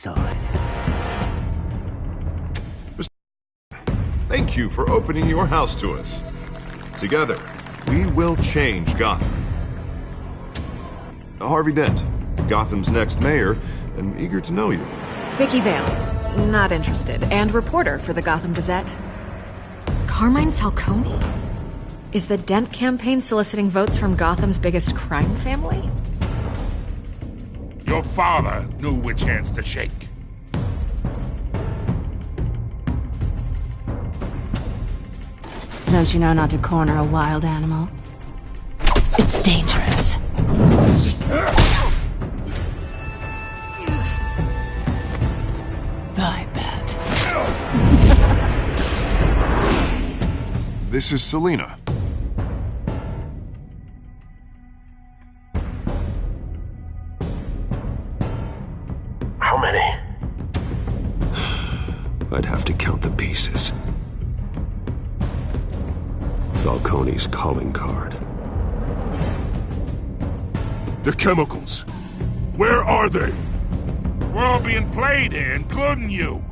side. Thank you for opening your house to us. Together, we will change Gotham. Harvey Dent, Gotham's next mayor, and eager to know you. Vicky Vale, not interested, and reporter for the Gotham Gazette. Carmine Falcone? Is the Dent campaign soliciting votes from Gotham's biggest crime family? Your father knew which hands to shake. Don't you know not to corner a wild animal? It's dangerous. I bet. This is Selina. How many? I'd have to count the pieces. Falcone's calling card. The chemicals. Where are they? We're all being played here, including you.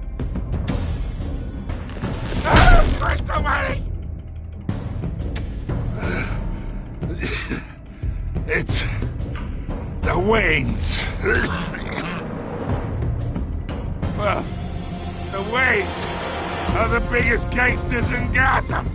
First away! It's the Waynes. Well, the Waynes are the biggest gangsters in Gotham.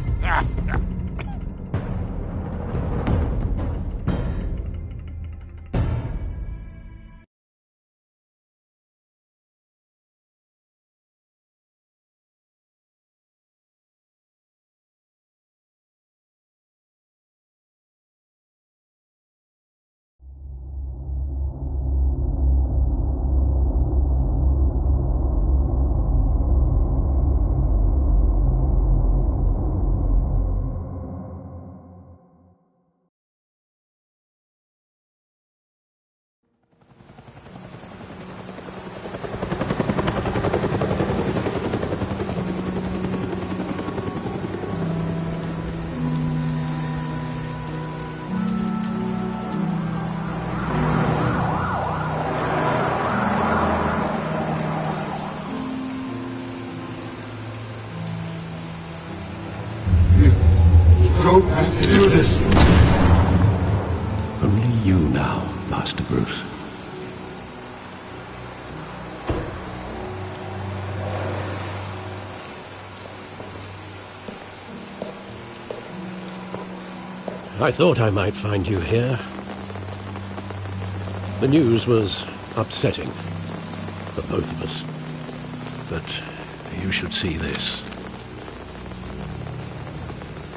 Don't have to do this. Only you now, Master Bruce. I thought I might find you here. The news was upsetting for both of us. But you should see this.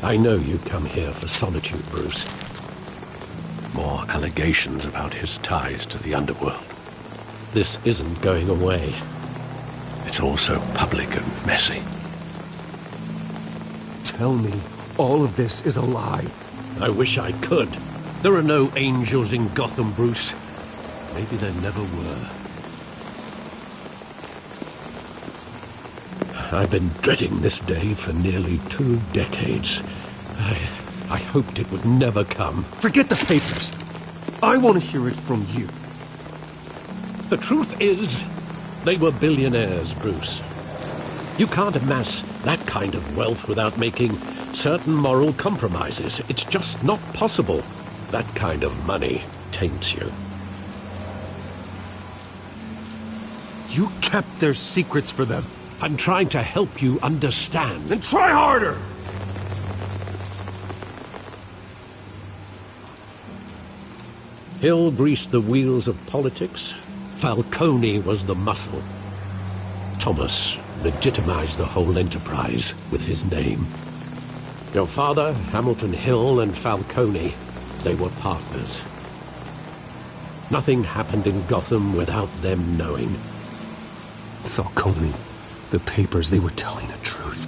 I know you come here for solitude, Bruce. More allegations about his ties to the underworld. This isn't going away. It's all so public and messy. Tell me all of this is a lie. I wish I could. There are no angels in Gotham, Bruce. Maybe there never were. I've been dreading this day for nearly 2 decades. I hoped it would never come. Forget the papers. I want to hear it from you. The truth is, they were billionaires, Bruce. You can't amass that kind of wealth without making certain moral compromises. It's just not possible. That kind of money taints you. You kept their secrets for them. I'm trying to help you understand. Then try harder! Hill greased the wheels of politics. Falcone was the muscle. Thomas legitimized the whole enterprise with his name. Your father, Hamilton Hill, and Falcone, they were partners. Nothing happened in Gotham without them knowing. Falcone, the papers, they were telling the truth.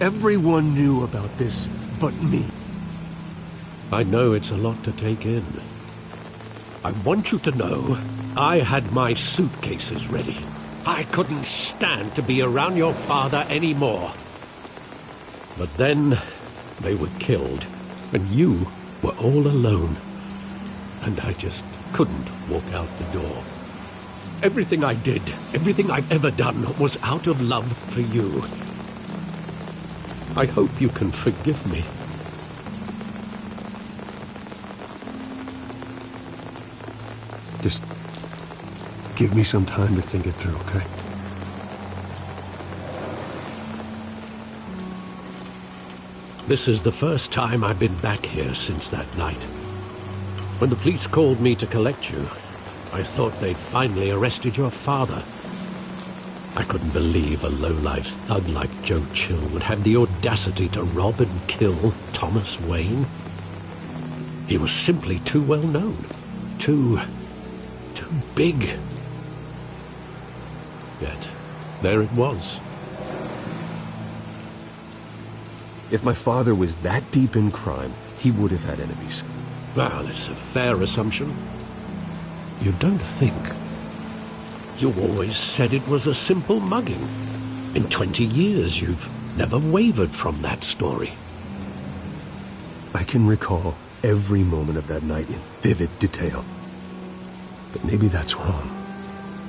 Everyone knew about this but me. I know it's a lot to take in. I want you to know I had my suitcases ready. I couldn't stand to be around your father anymore. But then they were killed, and you were all alone. And I just couldn't walk out the door. Everything I did, everything I've ever done, was out of love for you. I hope you can forgive me. Just give me some time to think it through, okay? This is the first time I've been back here since that night. When the police called me to collect you, I thought they'd finally arrested your father. I couldn't believe a low-life thug like Joe Chill would have the audacity to rob and kill Thomas Wayne. He was simply too well known. Too big. Yet, there it was. If my father was that deep in crime, he would have had enemies. Well, it's a fair assumption. You don't think? You always said it was a simple mugging. In 20 years, you've never wavered from that story. I can recall every moment of that night in vivid detail. But maybe that's wrong.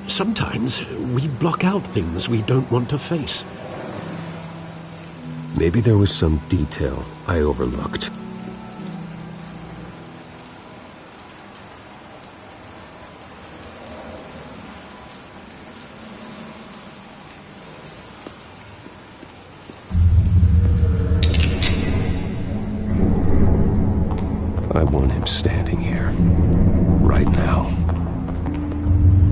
Sometimes we block out things we don't want to face. Maybe there was some detail I overlooked. I want him standing here, right now.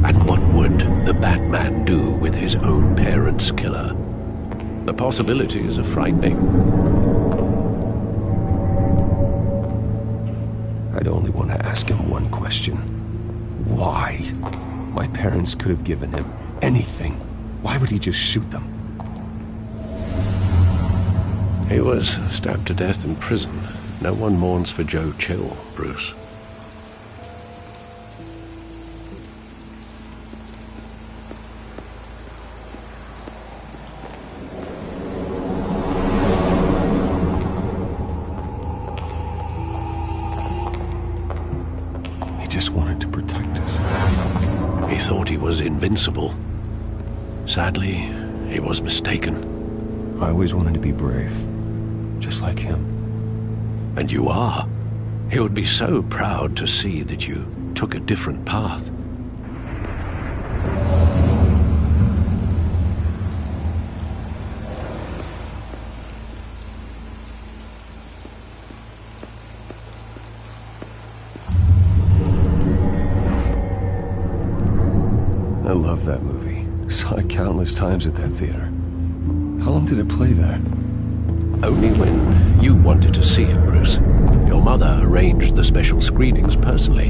And what would the Batman do with his own parents' killer? The possibilities are frightening. I'd only want to ask him one question. Why? My parents could have given him anything. Why would he just shoot them? He was stabbed to death in prison. No one mourns for Joe Chill, Bruce. He just wanted to protect us. He thought he was invincible. Sadly, he was mistaken. I always wanted to be brave, just like him. And you are. He would be so proud to see that you took a different path. I love that movie. Saw it countless times at that theater. How long did it play there? Only when you wanted to see it, Bruce. Your mother arranged the special screenings personally.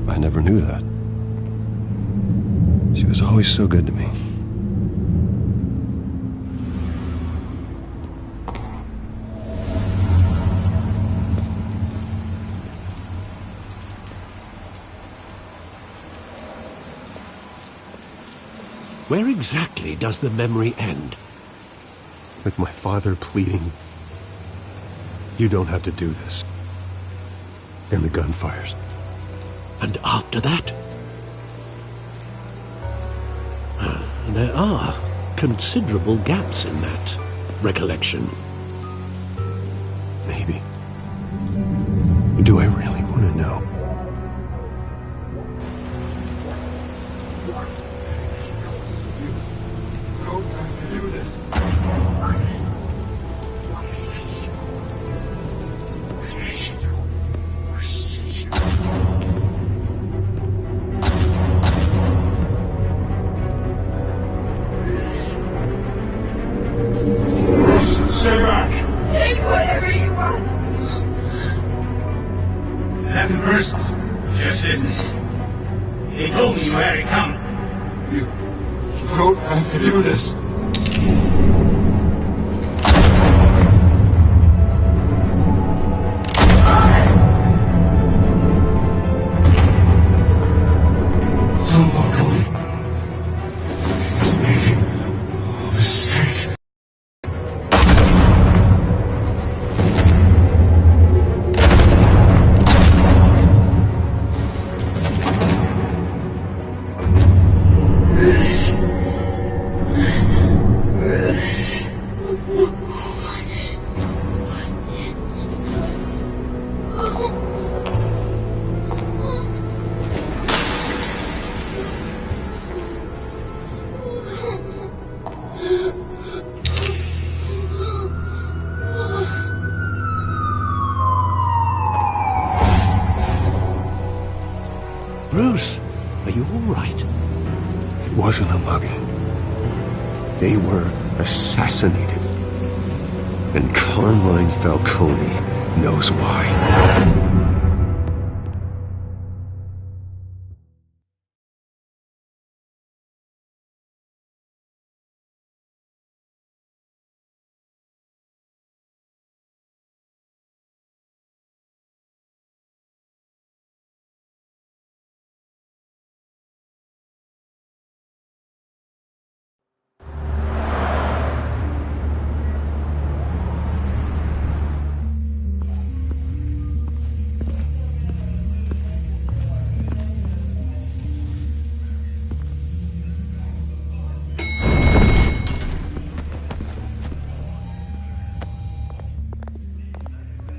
I never knew that. She was always so good to me. Where exactly does the memory end? With my father pleading, "You don't have to do this." And the gunfires. And after that? There are considerable gaps in that recollection. Maybe. Do I really want to know? Stay back! Take whatever you want! Nothing personal. Just business. He told me you had it coming. You don't have to do this. Don't fuck with me. He's making a mistake. Bruce, are you all right? It wasn't a mugging. They were assassinated. And Carmine Falcone knows why.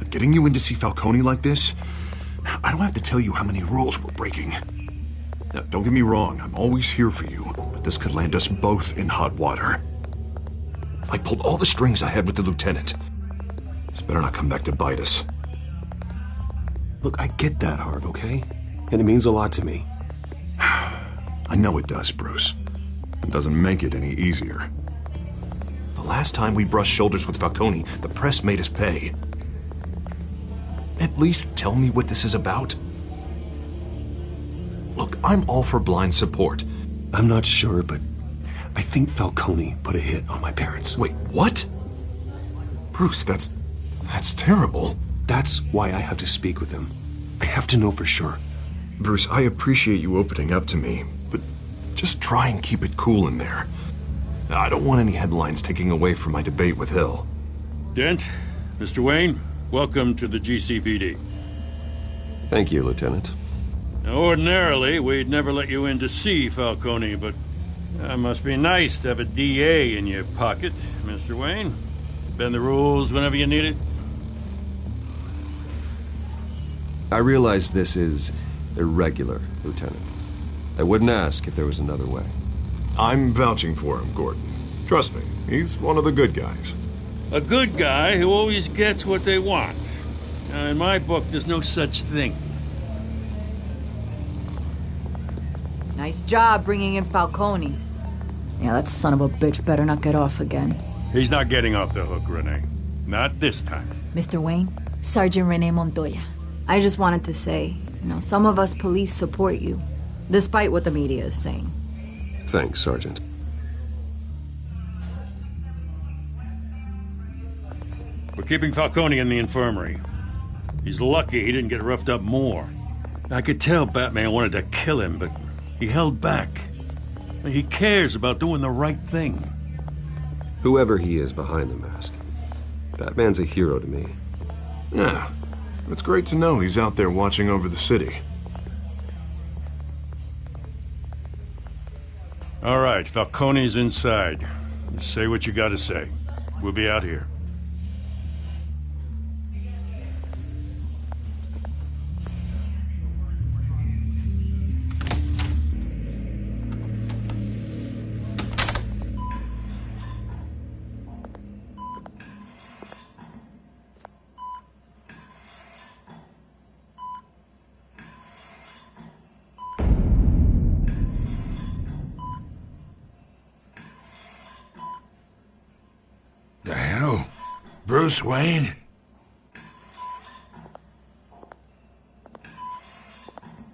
Getting you in to see Falcone like this? I don't have to tell you how many rules we're breaking. Now, don't get me wrong, I'm always here for you, but this could land us both in hot water. I pulled all the strings I had with the lieutenant. This better not come back to bite us. Look, I get that, Harv, okay? And it means a lot to me. I know it does, Bruce. It doesn't make it any easier. The last time we brushed shoulders with Falcone, the press made us pay. At least tell me what this is about. Look, I'm all for blind support. I'm not sure, but I think Falcone put a hit on my parents. Wait, what? Bruce, that's terrible. That's why I have to speak with him. I have to know for sure. Bruce, I appreciate you opening up to me, but just try and keep it cool in there. I don't want any headlines taking away from my debate with Hill. Dent, Mr. Wayne, welcome to the GCPD. Thank you, Lieutenant. Now, ordinarily, we'd never let you in to see Falcone, but it must be nice to have a DA in your pocket, Mr. Wayne. Bend the rules whenever you need it. I realize this is irregular, Lieutenant. I wouldn't ask if there was another way. I'm vouching for him, Gordon. Trust me, he's one of the good guys. A good guy who always gets what they want. Now, in my book, there's no such thing. Nice job bringing in Falcone. Yeah, that son of a bitch better not get off again. He's not getting off the hook, Renee. Not this time. Mr. Wayne, Sergeant Renee Montoya. I just wanted to say, some of us police support you, despite what the media is saying. Thanks, Sergeant. We're keeping Falcone in the infirmary. He's lucky he didn't get roughed up more. I could tell Batman wanted to kill him, but he held back. He cares about doing the right thing. Whoever he is behind the mask, Batman's a hero to me. Yeah, it's great to know he's out there watching over the city. All right, Falcone's inside. Say what you gotta say. We'll be out here. The hell? Bruce Wayne?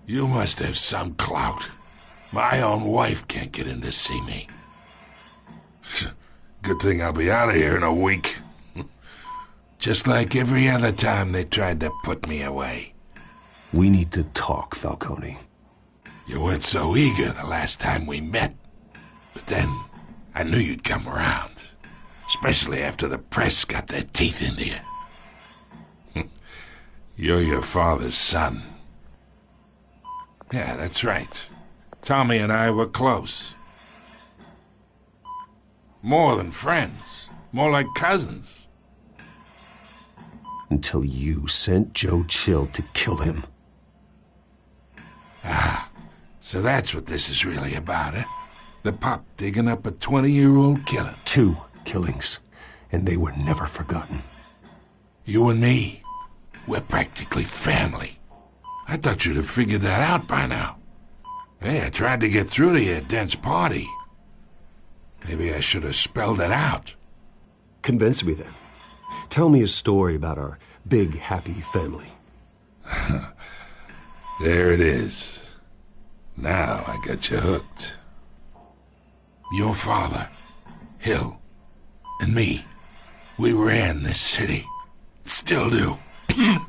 You must have some clout. My own wife can't get in to see me. Good thing I'll be out of here in a week. Just like every other time they tried to put me away. We need to talk, Falcone. You weren't so eager the last time we met. But then, I knew you'd come around. Especially after the press got their teeth into you. You're your father's son. Yeah, that's right. Tommy and I were close. More than friends. More like cousins. Until you sent Joe Chill to kill him. Ah, so that's what this is really about, eh? The pop digging up a 20-year-old killer. 2 killings, and they were never forgotten. You and me, we're practically family. I thought you'd have figured that out by now. Hey, I tried to get through to you at Dent's party. Maybe I should have spelled it out. Convince me then. Tell me a story about our big, happy family. There it is. Now I got you hooked. Your father, Hill, and me, we ran this city. Still do. God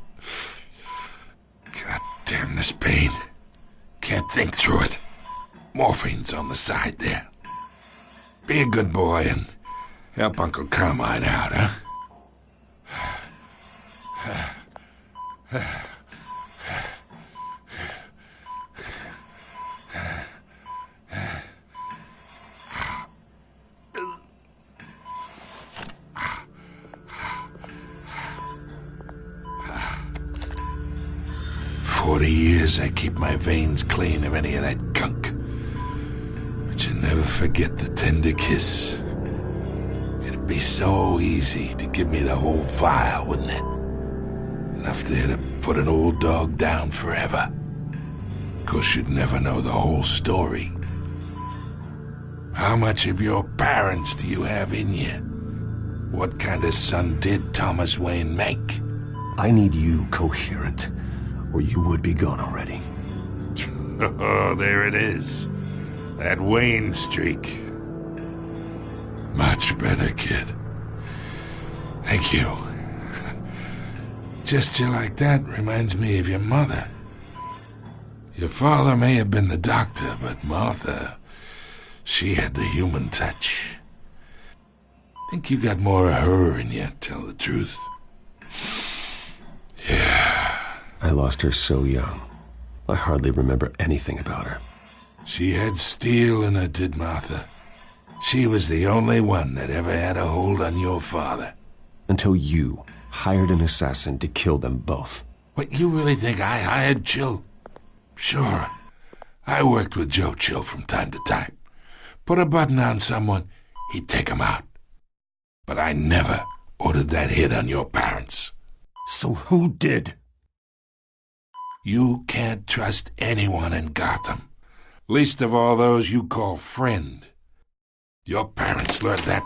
damn this pain. Can't think through it. Morphine's on the side there. Be a good boy and help Uncle Carmine out, huh? 40 years I keep my veins clean of any of that gunk. But you never forget the tender kiss. It'd be so easy to give me the whole vial, wouldn't it? Enough there to put an old dog down forever. Of course, you'd never know the whole story. How much of your parents do you have in you? What kind of son did Thomas Wayne make? I need you coherent, or you would be gone already. Oh, there it is. That Wayne streak. Much better, kid. Thank you. Gesture like that reminds me of your mother. Your father may have been the doctor, but Martha, she had the human touch. Think you got more of her in you, tell the truth. Yeah. I lost her so young. I hardly remember anything about her. She had steel in her, did Martha. She was the only one that ever had a hold on your father. Until you hired an assassin to kill them both. What, you really think I hired Chill? Sure. I worked with Joe Chill from time to time. Put a button on someone, he'd take him out. But I never ordered that hit on your parents. So who did? You can't trust anyone in Gotham. Least of all those you call friend. Your parents learned that.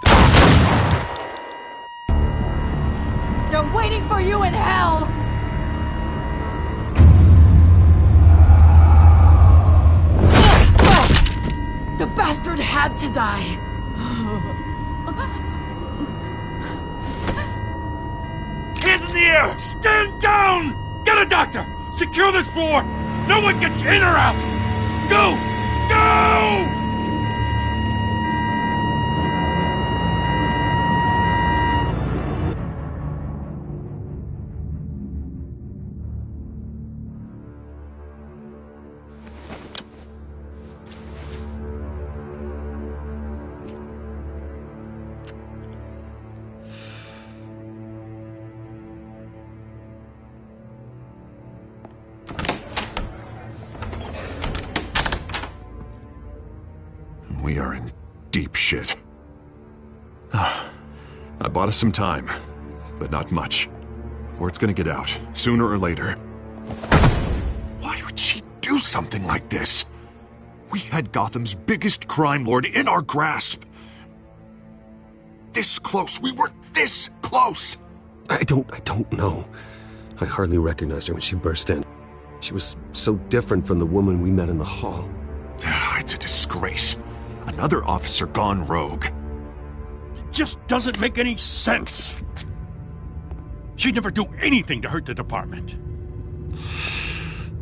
They're waiting for you in hell! The bastard had to die. Hands in the air! Stand down! Get a doctor! Secure this floor! No one gets in or out! Go! Go! We are in deep shit. I bought us some time, but not much. Word's gonna get out, sooner or later. Why would she do something like this? We had Gotham's biggest crime lord in our grasp. This close. We were this close. I don't know. I hardly recognized her when she burst in. She was so different from the woman we met in the hall. It's a disgrace. Another officer gone rogue. It just doesn't make any sense. She'd never do anything to hurt the department.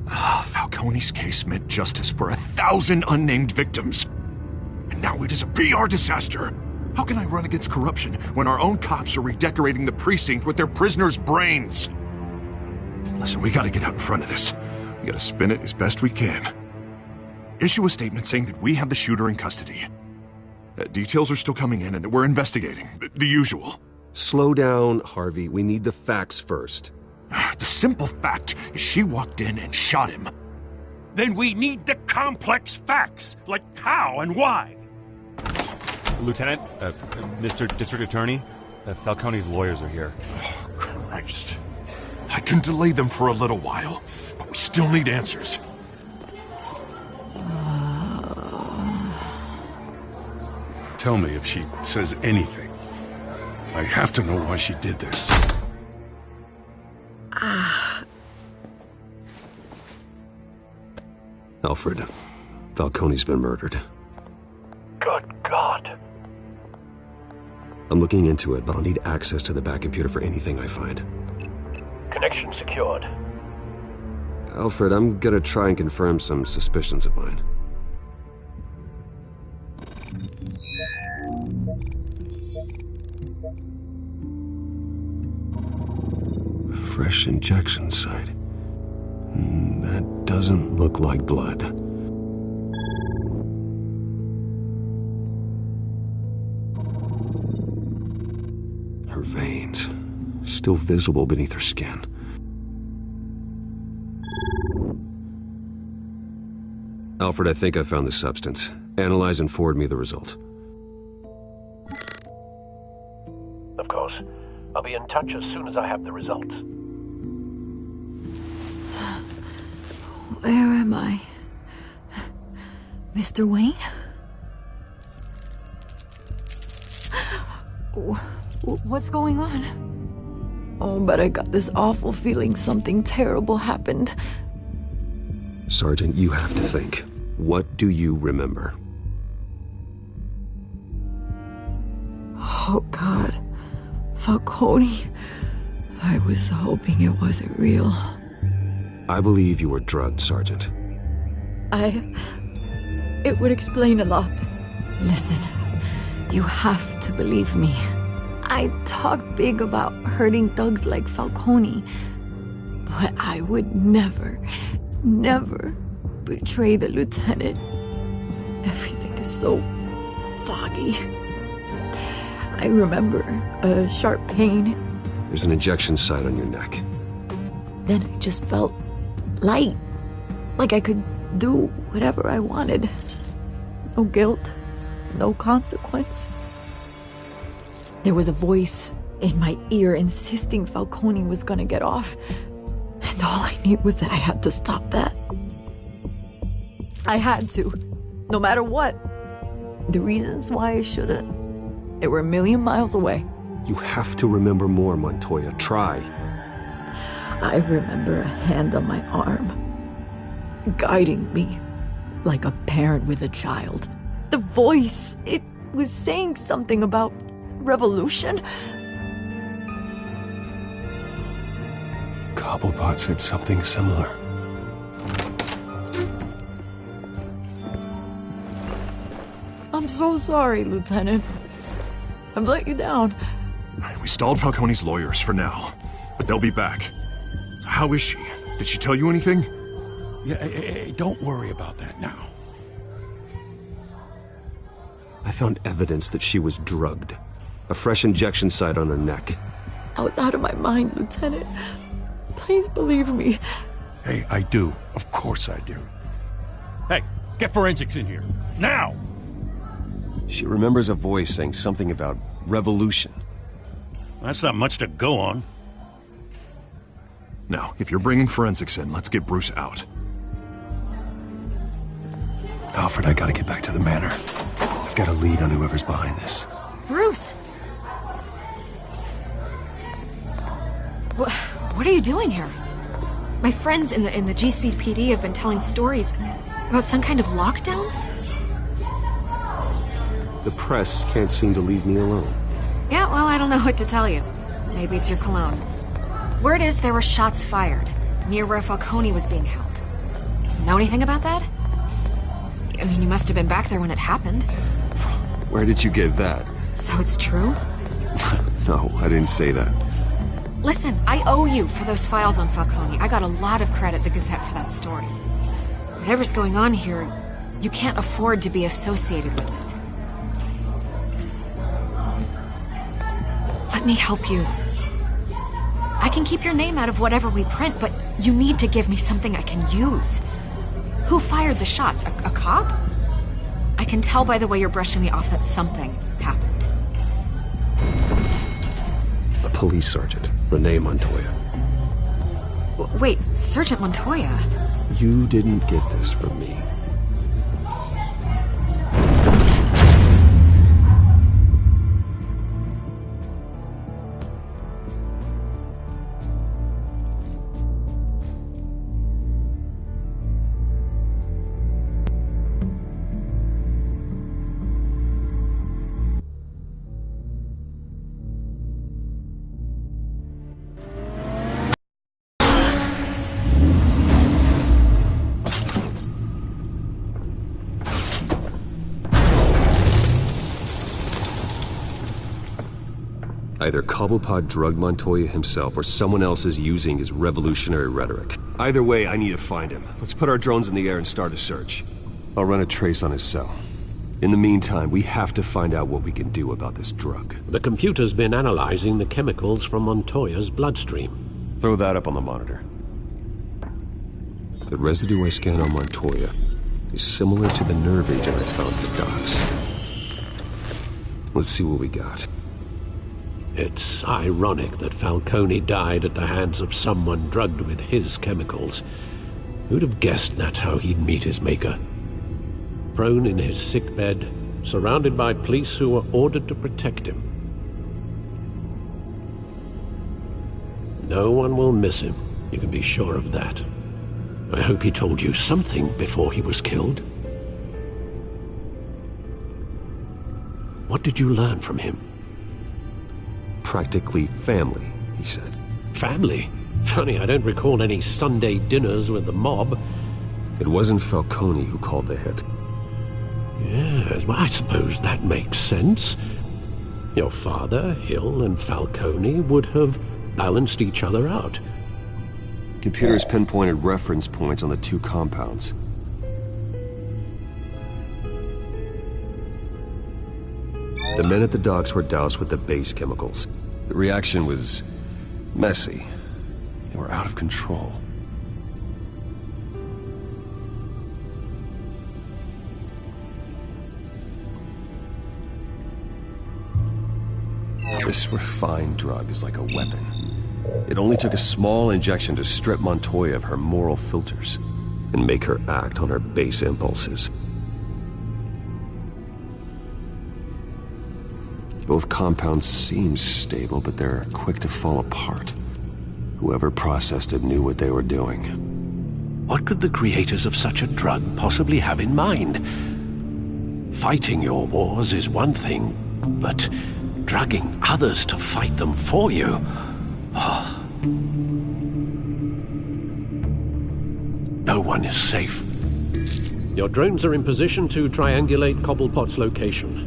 Falcone's case meant justice for 1,000 unnamed victims. And now it is a PR disaster. How can I run against corruption when our own cops are redecorating the precinct with their prisoners' brains? Listen, we gotta get out in front of this. We gotta spin it as best we can. Issue a statement saying that we have the shooter in custody. Details are still coming in, and we're investigating. The usual. Slow down, Harvey. We need the facts first. The simple fact is she walked in and shot him. Then we need the complex facts, like how and why. Lieutenant, Mr. District Attorney, Falcone's lawyers are here. Oh, Christ. I can delay them for a little while, but we still need answers. Tell me if she says anything. I have to know why she did this. Alfred, Falcone's been murdered. Good God. I'm looking into it, but I'll need access to the back computer for anything I find. Connection secured. Alfred, I'm gonna try and confirm some suspicions of mine. Fresh injection site. That doesn't look like blood. Her veins, still visible beneath her skin. Alfred, I think I found the substance. Analyze and forward me the result. Of course. I'll be in touch as soon as I have the results. Where am I? Mr. Wayne? What's going on? Oh, but I got this awful feeling something terrible happened. Sergeant, you have to think. What do you remember? Oh, God. Falcone. I was hoping it wasn't real. I believe you were drugged, Sergeant. It would explain a lot. Listen, you have to believe me. I talk big about hurting thugs like Falcone, but I would never betray the lieutenant. Everything is so foggy. I remember a sharp pain. There's an injection site on your neck. Then I just felt light, like I could do whatever I wanted. No guilt, no consequence. There was a voice in my ear insisting Falcone was gonna get off, and all I knew was that I had to stop that. I had to, no matter what. The reasons why I shouldn't, they were a million miles away. You have to remember more, Montoya. Try. I remember a hand on my arm, guiding me like a parent with a child. The voice, it was saying something about revolution. Cobblepot said something similar. I'm so sorry, Lieutenant. I've let you down. We stalled Falcone's lawyers for now, but they'll be back. So how is she? Did she tell you anything? Yeah, hey, don't worry about that now. I found evidence that she was drugged. A fresh injection site on her neck. I was out of my mind, Lieutenant. Please believe me. Hey, I do. Of course I do. Hey, get forensics in here. Now! She remembers a voice saying something about revolution. That's not much to go on. Now, if you're bringing forensics in, let's get Bruce out. Alfred, I gotta get back to the manor. I've got a lead on whoever's behind this. Bruce! What are you doing here? My friends in the GCPD have been telling stories about some kind of lockdown? The press can't seem to leave me alone. Yeah, well, I don't know what to tell you. Maybe it's your cologne. Word is there were shots fired near where Falcone was being held. Know anything about that? I mean, you must have been back there when it happened. Where did you get that? So it's true? No, I didn't say that. Listen, I owe you for those files on Falcone. I got a lot of credit at the Gazette for that story. Whatever's going on here, you can't afford to be associated with it. Let me help you. I can keep your name out of whatever we print, but you need to give me something I can use. Who fired the shots? A cop? I can tell by the way you're brushing me off that something happened. A police sergeant, Renee Montoya. Wait, Sergeant Montoya? You didn't get this from me. Either Cobblepot drugged Montoya himself, or someone else is using his revolutionary rhetoric. Either way, I need to find him. Let's put our drones in the air and start a search. I'll run a trace on his cell. In the meantime, we have to find out what we can do about this drug. The computer's been analyzing the chemicals from Montoya's bloodstream. Throw that up on the monitor. The residue I scanned on Montoya is similar to the nerve agent I found at the docks. Let's see what we got. It's ironic that Falcone died at the hands of someone drugged with his chemicals. Who'd have guessed that's how he'd meet his maker? Prone in his sickbed, surrounded by police who were ordered to protect him. No one will miss him, you can be sure of that. I hope he told you something before he was killed. What did you learn from him? Practically family, he said. Family? Funny, I don't recall any Sunday dinners with the mob. It wasn't Falcone who called the hit. Yes, well, I suppose that makes sense. Your father, Hill, and Falcone would have balanced each other out. Computers pinpointed reference points on the two compounds. The men at the docks were doused with the base chemicals. The reaction was messy. They were out of control. This refined drug is like a weapon. It only took a small injection to strip Montoya of her moral filters and make her act on her base impulses. Both compounds seem stable, but they're quick to fall apart. Whoever processed it knew what they were doing. What could the creators of such a drug possibly have in mind? Fighting your wars is one thing, but drugging others to fight them for you? Oh. No one is safe. Your drones are in position to triangulate Cobblepot's location.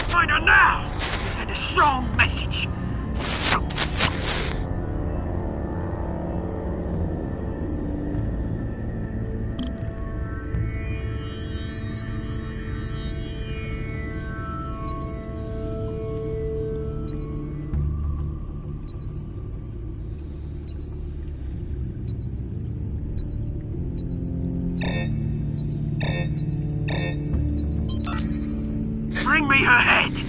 Find her now! Send a strong message! bring me her head!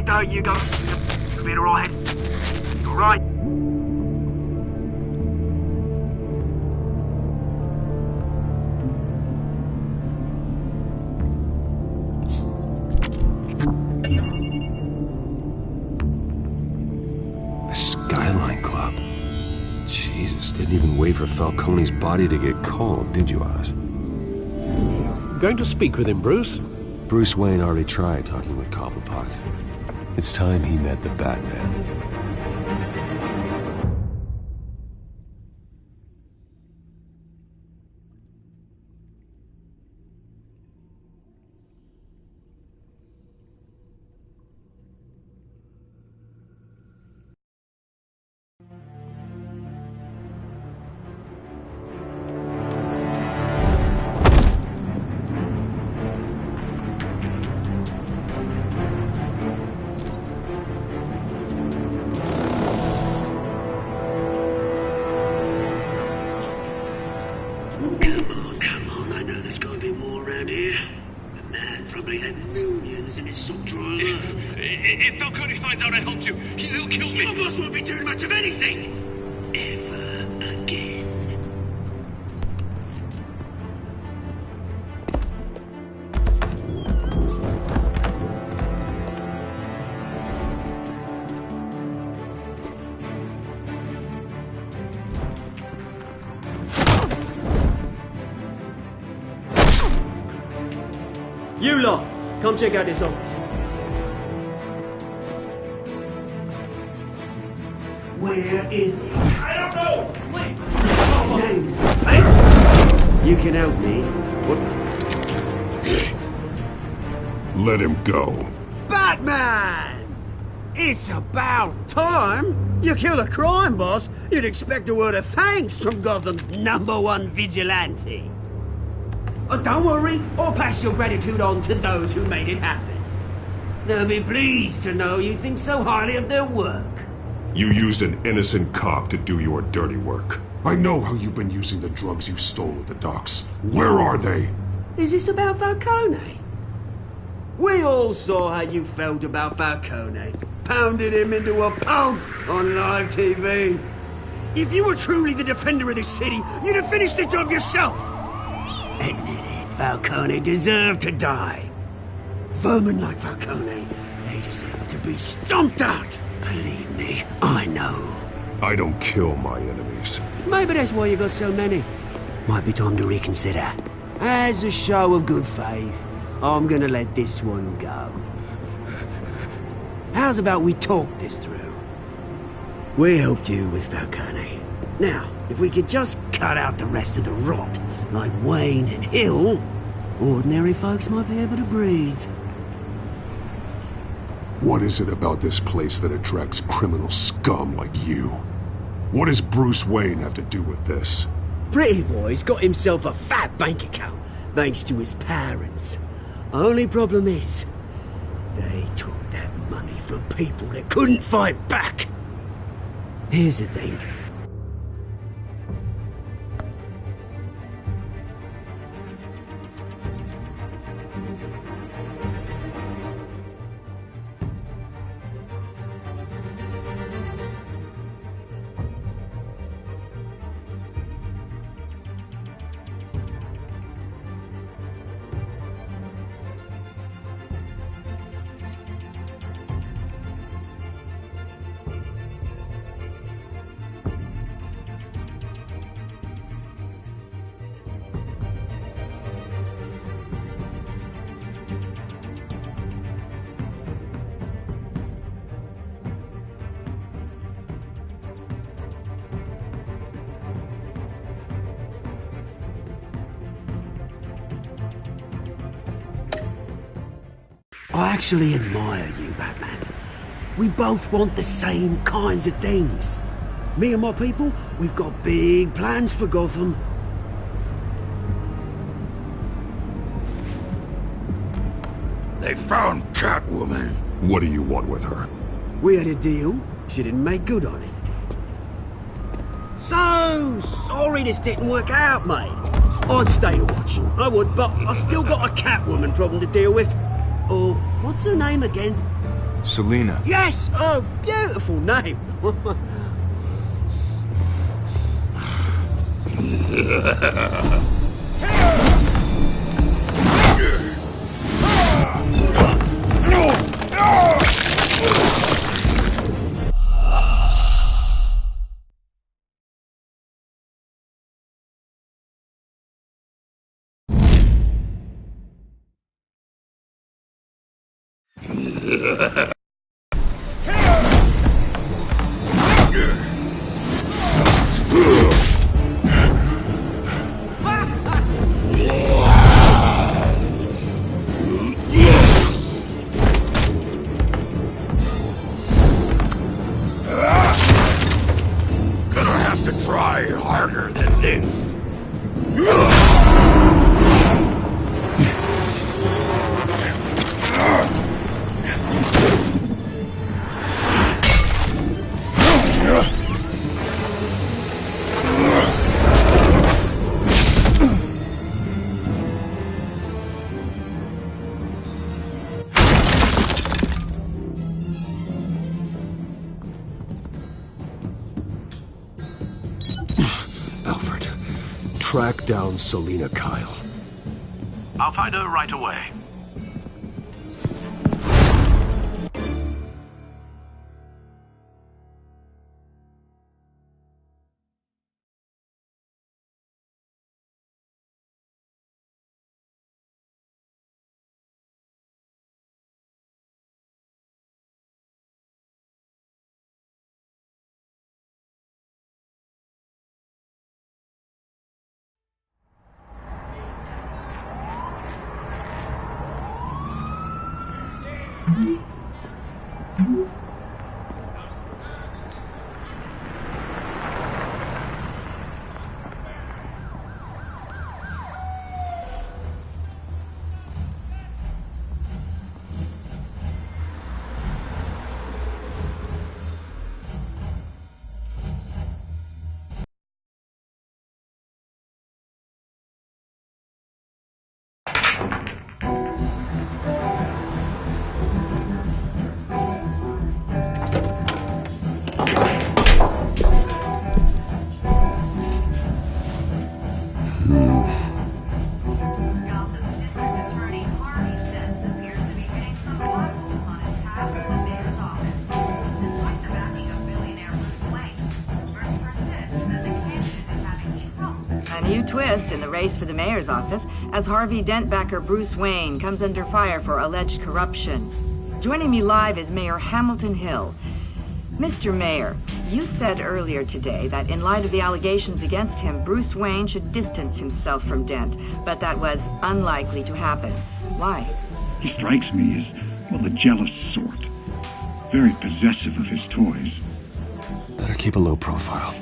There you go. You'll be alright. You're right. The Skyline Club. Jesus, didn't even wait for Falcone's body to get cold, did you, Oz? Going to speak with him, Bruce? Bruce Wayne already tried talking with Cobblepot. It's time he met the Batman. Come on, I know there's gotta be more around here. The man probably had millions in his sock drawer. If Falcone finds out I helped you, he'll kill me. Your boss won't be doing much of anything. Ever again. You lot, come check out this office. Where is he? I don't know! Wait! Names. You can help me. What? Let him go. Batman! It's about time! You kill a crime boss, you'd expect a word of thanks from Gotham's #1 vigilante. Oh, don't worry, I'll pass your gratitude on to those who made it happen. They'll be pleased to know you think so highly of their work. You used an innocent cop to do your dirty work. I know how you've been using the drugs you stole at the docks. Where are they? Is this about Falcone? We all saw how you felt about Falcone. Pounded him into a pulp on live TV. If you were truly the defender of this city, you'd have finished the job yourself. Admit it, Falcone deserved to die. Vermin like Falcone, they deserve to be stomped out. Believe me, I know. I don't kill my enemies. Maybe that's why you got so many. Might be time to reconsider. As a show of good faith, I'm gonna let this one go. How's about we talk this through? We helped you with Falcone. Now, if we could just cut out the rest of the rot, like Wayne and Hill, ordinary folks might be able to breathe. What is it about this place that attracts criminal scum like you? What does Bruce Wayne have to do with this? Pretty Boy's got himself a fat bank account, thanks to his parents. Only problem is, they took that money from people that couldn't fight back. Here's the thing. I actually admire you, Batman. We both want the same kinds of things. Me and my people, we've got big plans for Gotham. They found Catwoman. What do you want with her? We had a deal. She didn't make good on it. So sorry this didn't work out, mate. I'd stay to watch. I would, but I still got a Catwoman problem to deal with. Oh, what's her name again? Selina. Yes! Oh, beautiful name. Gonna have to try harder than this. Alfred, track down Selina Kyle. I'll find her right away. Twist in the race for the mayor's office as Harvey Dent backer Bruce Wayne comes under fire for alleged corruption. Joining me live is Mayor Hamilton Hill. Mr. Mayor, you said earlier today that in light of the allegations against him, Bruce Wayne should distance himself from Dent, but that was unlikely to happen. Why? He strikes me as, well, the jealous sort. Very possessive of his toys. Better keep a low profile.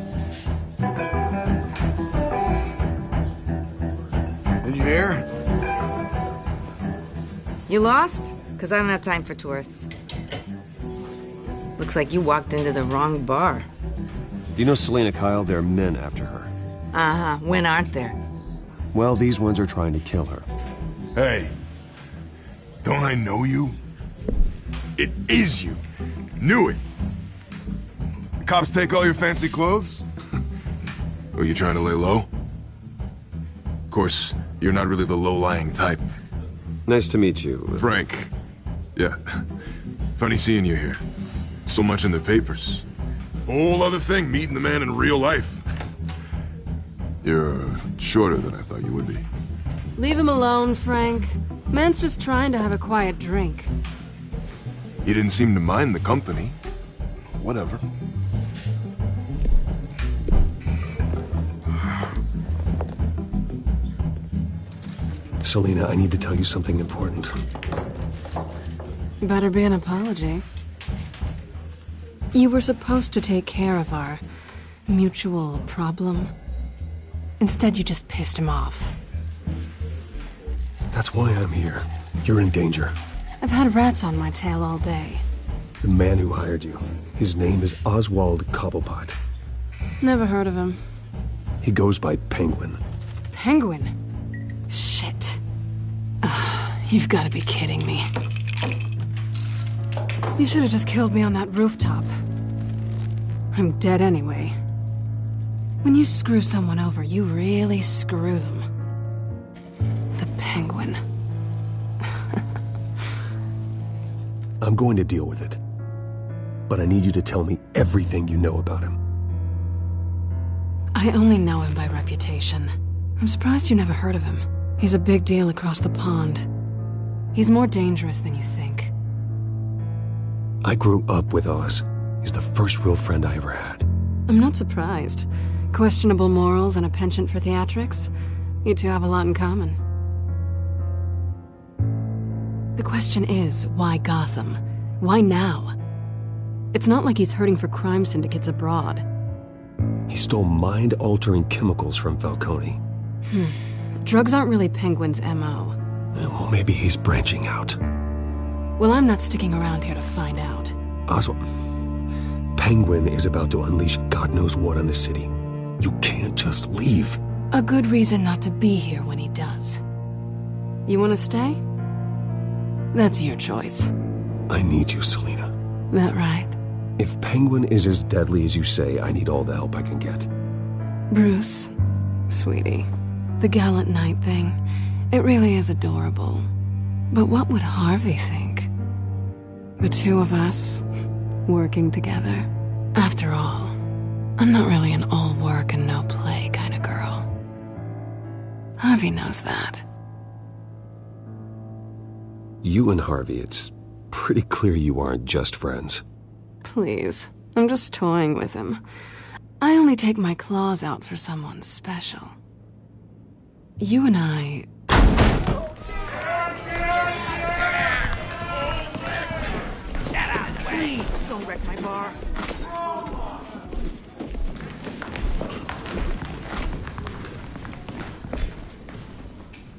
Did you hear? You lost? Because I don't have time for tourists. Looks like you walked into the wrong bar. Do you know Selina Kyle? There are men after her. Uh-huh. When aren't there? Well, these ones are trying to kill her. Hey, don't I know you? It is you. Knew it. The cops take all your fancy clothes? Are you trying to lay low? Of course, you're not really the low-lying type. Nice to meet you. Frank. Yeah. Funny seeing you here. So much in the papers. Whole other thing, meeting the man in real life. You're shorter than I thought you would be. Leave him alone, Frank. Man's just trying to have a quiet drink. He didn't seem to mind the company. Whatever. Selina, I need to tell you something important. Better be an apology. You were supposed to take care of our mutual problem. Instead, you just pissed him off. That's why I'm here. You're in danger. I've had rats on my tail all day. The man who hired you, his name is Oswald Cobblepot. Never heard of him. He goes by Penguin. Penguin? Shit. Ugh, you've got to be kidding me. You should have just killed me on that rooftop. I'm dead anyway. When you screw someone over, you really screw them. The Penguin. I'm going to deal with it. But I need you to tell me everything you know about him. I only know him by reputation. I'm surprised you never heard of him. He's a big deal across the pond. He's more dangerous than you think. I grew up with Oz. He's the first real friend I ever had. I'm not surprised. Questionable morals and a penchant for theatrics. You two have a lot in common. The question is, why Gotham? Why now? It's not like he's hurting for crime syndicates abroad. He stole mind-altering chemicals from Falcone. Drugs aren't really Penguin's M.O. Well, maybe he's branching out. Well, I'm not sticking around here to find out. Oswald, Penguin is about to unleash God knows what on the city. You can't just leave. A good reason not to be here when he does. You want to stay? That's your choice. I need you, Selina. That right? If Penguin is as deadly as you say, I need all the help I can get. Bruce, sweetie, the gallant knight thing, it really is adorable. But what would Harvey think? The two of us, working together. After all, I'm not really an all work and no play kind of girl. Harvey knows that. You and Harvey, it's pretty clear you aren't just friends. Please, I'm just toying with him. I only take my claws out for someone special. You and I... Get out of the way! Please, don't wreck my bar.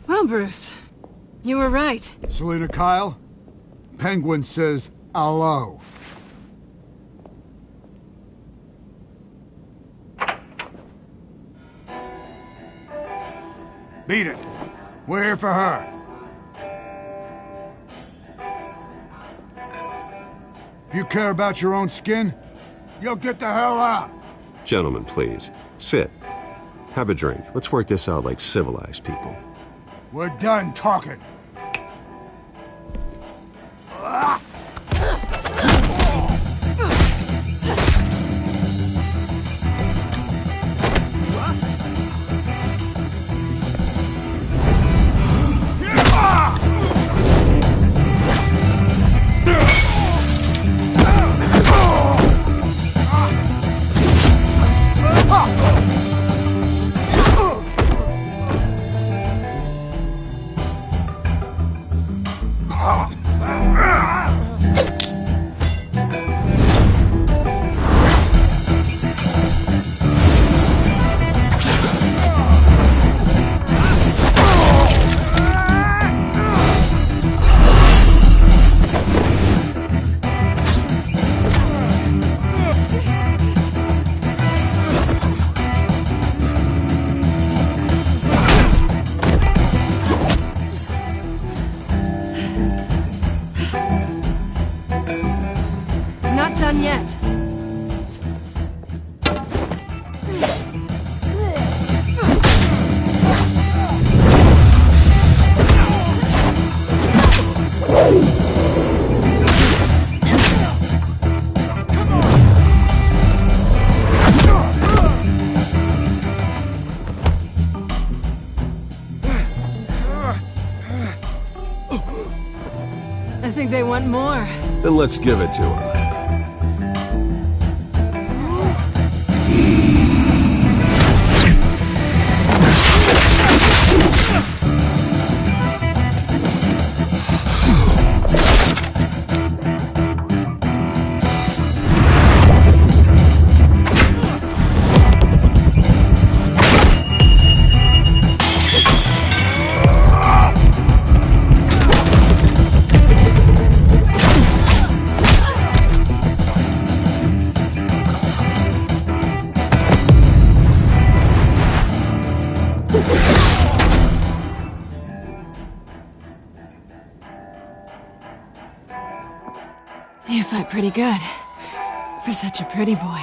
Well, Bruce, you were right. Selina Kyle, Penguin says hello. Beat it. We're here for her. If you care about your own skin, you'll get the hell out. Gentlemen, please. Sit. Have a drink. Let's work this out like civilized people. We're done talking. Not done yet. I think they want more. Then let's give it to him. You fight pretty good. For such a pretty boy.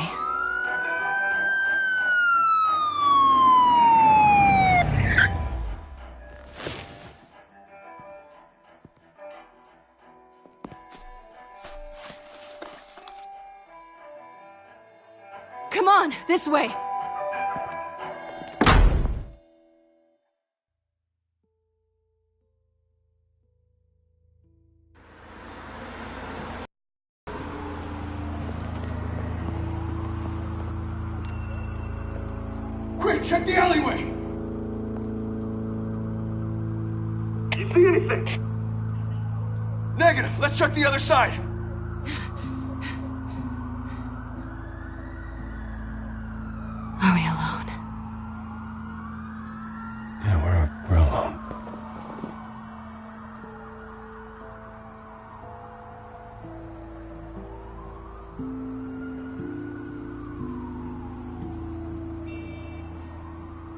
Come on, this way! Quick, check the alleyway! You see anything? Negative. Let's check the other side. Are we alone? Yeah, we're alone.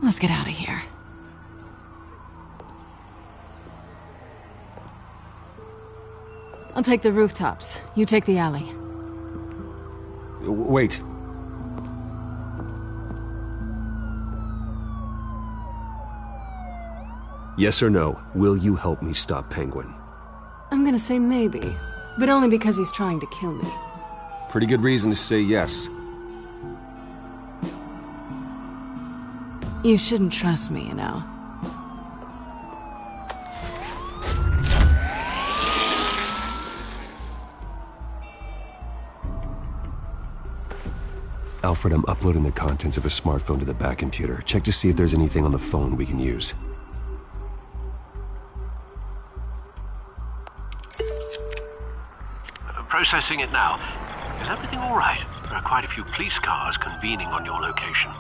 Let's get out of here. I'll take the rooftops. You take the alley. Wait. Yes or no, will you help me stop Penguin? I'm gonna say maybe, but only because he's trying to kill me. Pretty good reason to say yes. You shouldn't trust me, you know. Alfred, I'm uploading the contents of a smartphone to the back computer. Check to see if there's anything on the phone we can use. Processing it now. Is everything all right? There are quite a few police cars convening on your location.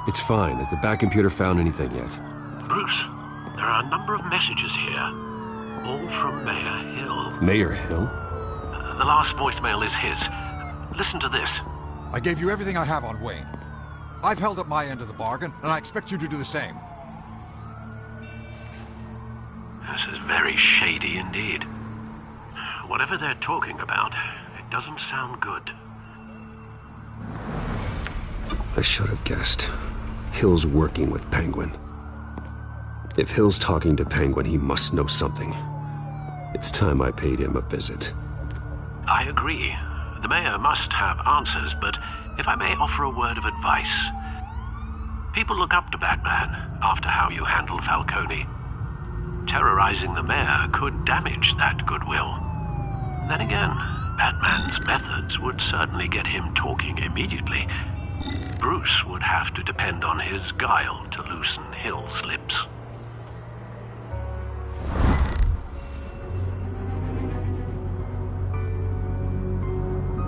It's fine. Has the back computer found anything yet? Bruce, there are a number of messages here. All from Mayor Hill. Mayor Hill? The last voicemail is his. Listen to this. I gave you everything I have on Wayne. I've held up my end of the bargain, and I expect you to do the same. This is very shady indeed. Whatever they're talking about, it doesn't sound good. I should have guessed. Hill's working with Penguin. If Hill's talking to Penguin, he must know something. It's time I paid him a visit. I agree. The mayor must have answers, but if I may offer a word of advice. People look up to Batman after how you handled Falcone. Terrorizing the mayor could damage that goodwill. Then again, Batman's methods would certainly get him talking immediately. Bruce would have to depend on his guile to loosen Hill's lips.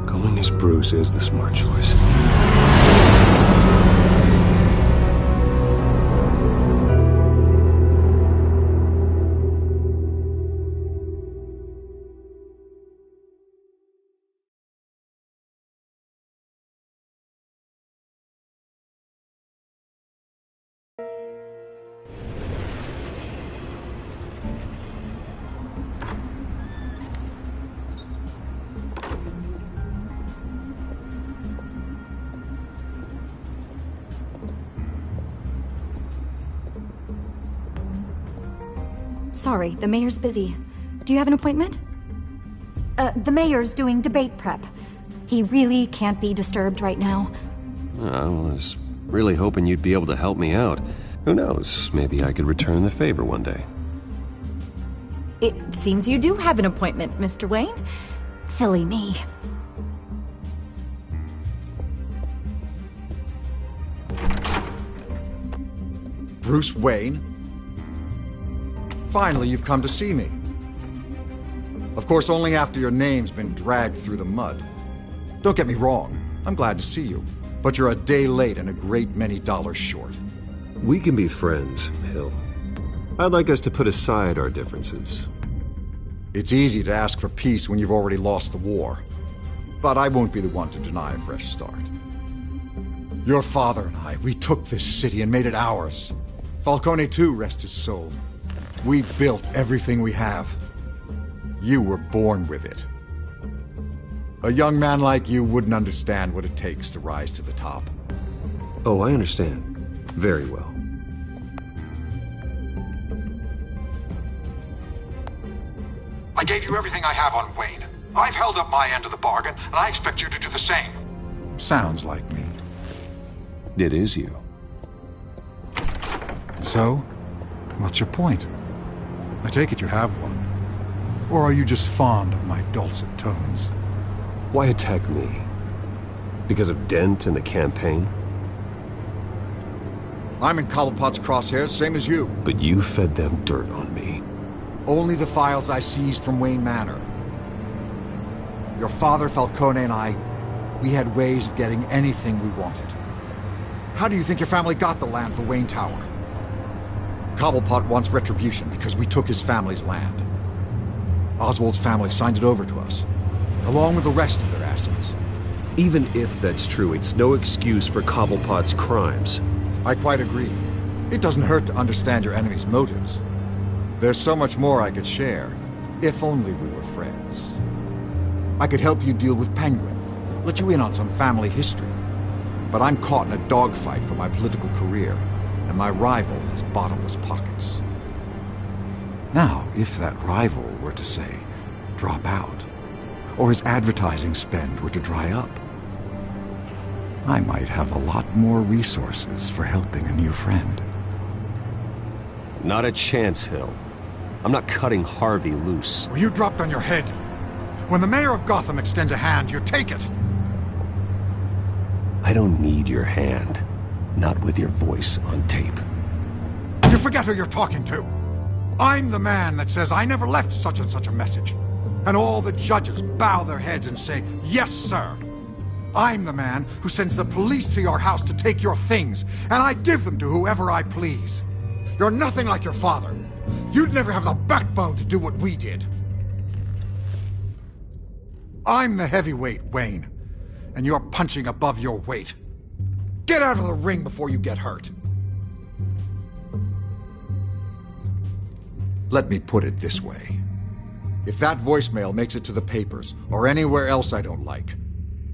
Going as Bruce is the smart choice. Sorry, the mayor's busy. Do you have an appointment? The mayor's doing debate prep. He really can't be disturbed right now. Well, I was really hoping you'd be able to help me out. Who knows, maybe I could return the favor one day. It seems you do have an appointment, Mr. Wayne. Silly me. Bruce Wayne? Finally, you've come to see me. Of course, only after your name's been dragged through the mud. Don't get me wrong, I'm glad to see you. But you're a day late and a great many dollars short. We can be friends, Hill. I'd like us to put aside our differences. It's easy to ask for peace when you've already lost the war. But I won't be the one to deny a fresh start. Your father and I, we took this city and made it ours. Falcone too, rest his soul. We built everything we have. You were born with it. A young man like you wouldn't understand what it takes to rise to the top. Oh, I understand. Very well. I gave you everything I have on Wayne. I've held up my end of the bargain, and I expect you to do the same. Sounds like me. It is you. So, what's your point? I take it you have one. Or are you just fond of my dulcet tones? Why attack me? Because of Dent and the campaign? I'm in Cobblepot's crosshairs, same as you. But you fed them dirt on me. Only the files I seized from Wayne Manor. Your father, Falcone, and I, we had ways of getting anything we wanted. How do you think your family got the land for Wayne Tower? Cobblepot wants retribution because we took his family's land. Oswald's family signed it over to us, along with the rest of their assets. Even if that's true, it's no excuse for Cobblepot's crimes. I quite agree. It doesn't hurt to understand your enemy's motives. There's so much more I could share, if only we were friends. I could help you deal with Penguin, let you in on some family history. But I'm caught in a dogfight for my political career, and my rival has bottomless pockets. Now, if that rival were to, say, drop out, or his advertising spend were to dry up, I might have a lot more resources for helping a new friend. Not a chance, Hill. I'm not cutting Harvey loose. Well, you dropped on your head. When the mayor of Gotham extends a hand, you take it. I don't need your hand. Not with your voice on tape. You forget who you're talking to. I'm the man that says I never left such and such a message. And all the judges bow their heads and say, yes, sir. I'm the man who sends the police to your house to take your things, and I give them to whoever I please. You're nothing like your father. You'd never have the backbone to do what we did. I'm the heavyweight, Wayne, and you're punching above your weight. Get out of the ring before you get hurt. Let me put it this way. If that voicemail makes it to the papers, or anywhere else I don't like,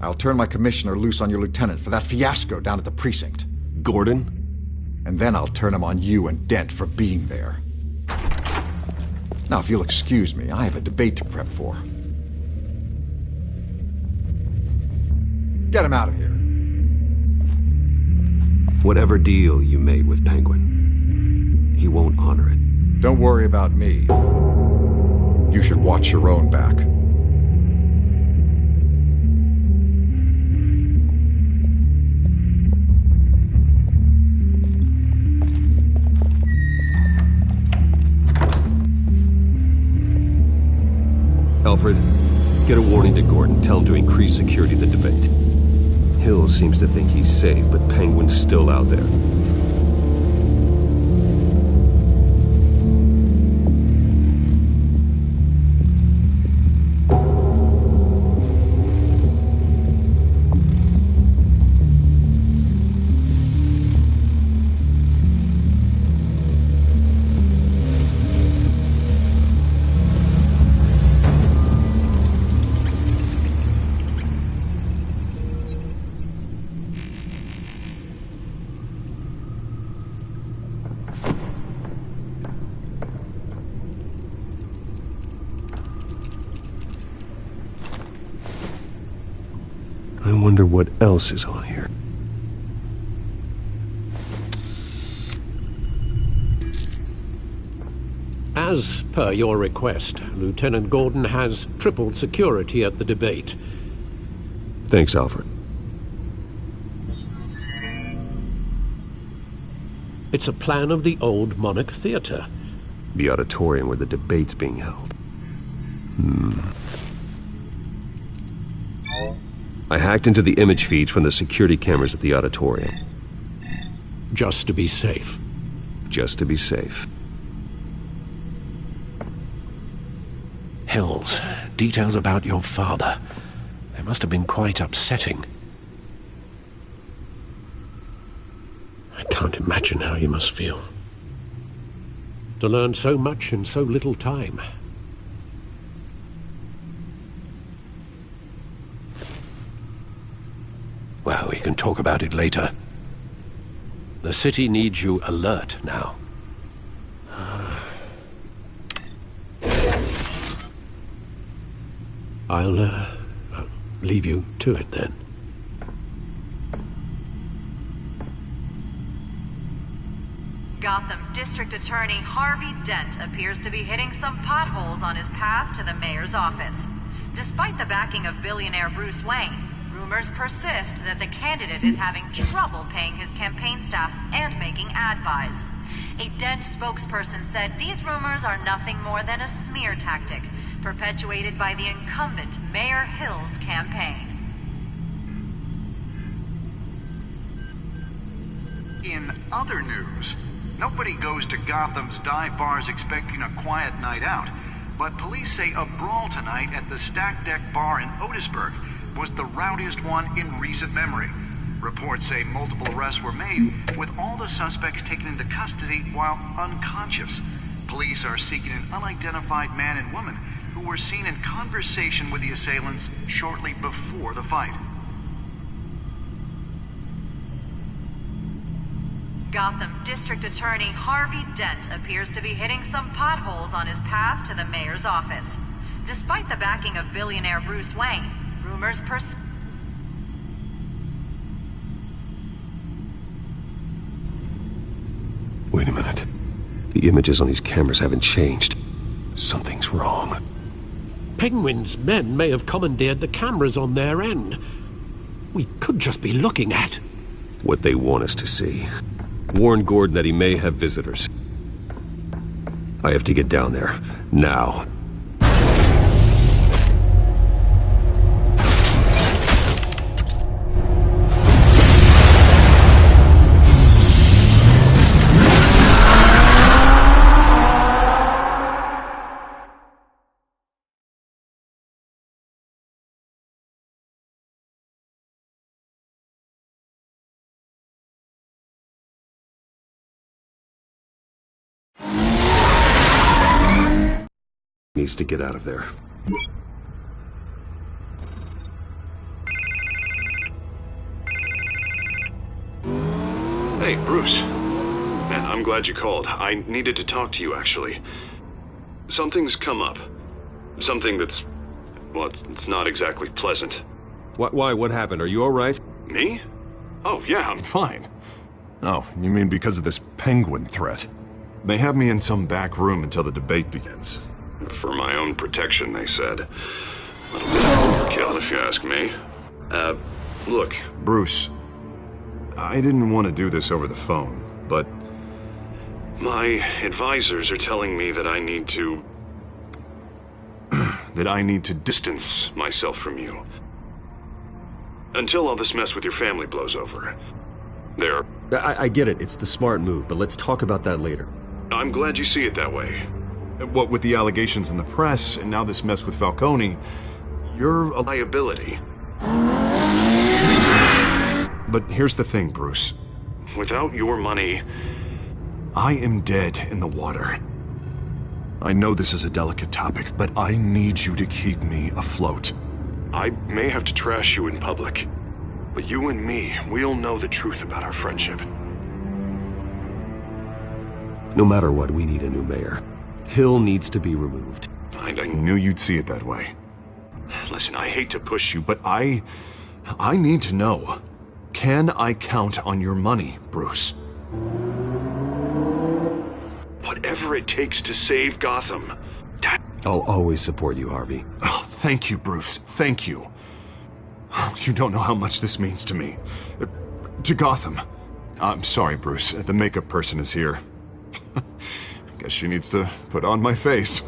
I'll turn my commissioner loose on your lieutenant for that fiasco down at the precinct. Gordon? And then I'll turn him on you and Dent for being there. Now, if you'll excuse me, I have a debate to prep for. Get him out of here. Whatever deal you made with Penguin, he won't honor it. Don't worry about me. You should watch your own back. Alfred, get a warning to Gordon. Tell him to increase security at the debate. Hill seems to think he's safe, but Penguin's still out there. I wonder what else is on here. As per your request, Lieutenant Gordon has tripled security at the debate. Thanks, Alfred. It's a plan of the old Monarch Theater. The auditorium where the debate's being held. I hacked into the image feeds from the security cameras at the auditorium. Just to be safe. Just to be safe. Hills, details about your father. They must have been quite upsetting. I can't imagine how you must feel. To learn so much in so little time. Well, we can talk about it later. The city needs you alert now. I'll leave you to it then. Gotham District Attorney Harvey Dent appears to be hitting some potholes on his path to the mayor's office. Despite the backing of billionaire Bruce Wayne, rumors persist that the candidate is having trouble paying his campaign staff and making ad buys. A Dent spokesperson said these rumors are nothing more than a smear tactic, perpetuated by the incumbent Mayor Hill's campaign. In other news, nobody goes to Gotham's dive bars expecting a quiet night out, but police say a brawl tonight at the Stack Deck Bar in Otisburg was the rowdiest one in recent memory. Reports say multiple arrests were made, with all the suspects taken into custody while unconscious. Police are seeking an unidentified man and woman who were seen in conversation with the assailants shortly before the fight. Gotham District Attorney Harvey Dent appears to be hitting some potholes on his path to the mayor's office. Despite the backing of billionaire Bruce Wayne, rumors persist. Wait a minute. The images on these cameras haven't changed. Something's wrong. Penguin's men may have commandeered the cameras on their end. We could just be looking at what they want us to see. Warn Gordon that he may have visitors. I have to get down there, now. Needs to get out of there. Hey, Bruce. Man, I'm glad you called. I needed to talk to you, actually. Something's come up. Something that's... well, it's not exactly pleasant. Why? What happened? Are you alright? Me? Oh, yeah, I'm fine. Oh, you mean because of this penguin threat? They have me in some back room until the debate begins. For my own protection, they said. A little bit overkill, if you ask me. Look. Bruce, I didn't want to do this over the phone, but... my advisors are telling me that I need to... that I need to distance myself from you. Until all this mess with your family blows over. There. I get it. It's the smart move, but let's talk about that later. I'm glad you see it that way. What with the allegations in the press, and now this mess with Falcone, you're a liability. But here's the thing, Bruce. Without your money... I am dead in the water. I know this is a delicate topic, but I need you to keep me afloat. I may have to trash you in public, but you and me, we'll know the truth about our friendship. No matter what, we need a new mayor. Hill needs to be removed. I knew you'd see it that way. Listen, I hate to push you, but I need to know. Can I count on your money, Bruce? Whatever it takes to save Gotham. I'll always support you, Harvey. Oh, thank you, Bruce. Thank you. You don't know how much this means to me. To Gotham. I'm sorry, Bruce. The makeup person is here. Guess she needs to put on my face.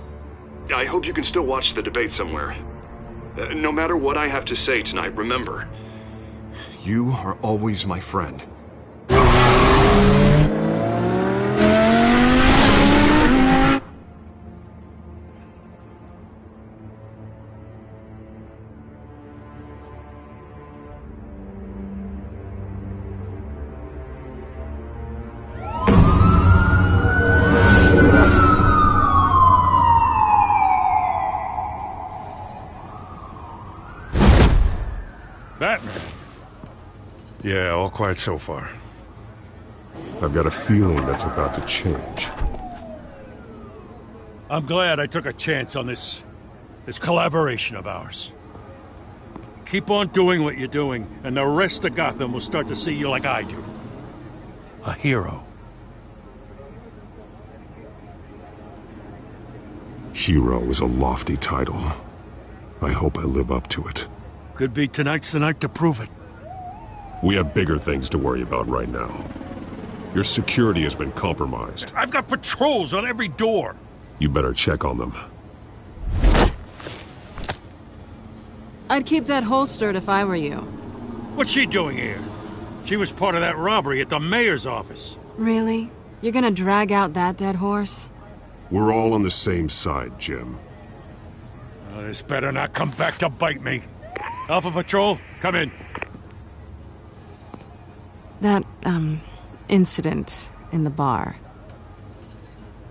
I hope you can still watch the debate somewhere. No matter what I have to say tonight, remember. You are always my friend. Yeah, all quiet so far. I've got a feeling that's about to change. I'm glad I took a chance on this collaboration of ours. Keep on doing what you're doing, and the rest of Gotham will start to see you like I do. A hero. Hero is a lofty title. I hope I live up to it. Could be tonight's the night to prove it. We have bigger things to worry about right now. Your security has been compromised. I've got patrols on every door. You better check on them. I'd keep that holstered if I were you. What's she doing here? She was part of that robbery at the mayor's office. Really? You're gonna drag out that dead horse? We're all on the same side, Jim. Oh, this better not come back to bite me. Alpha Patrol, come in. That, incident in the bar.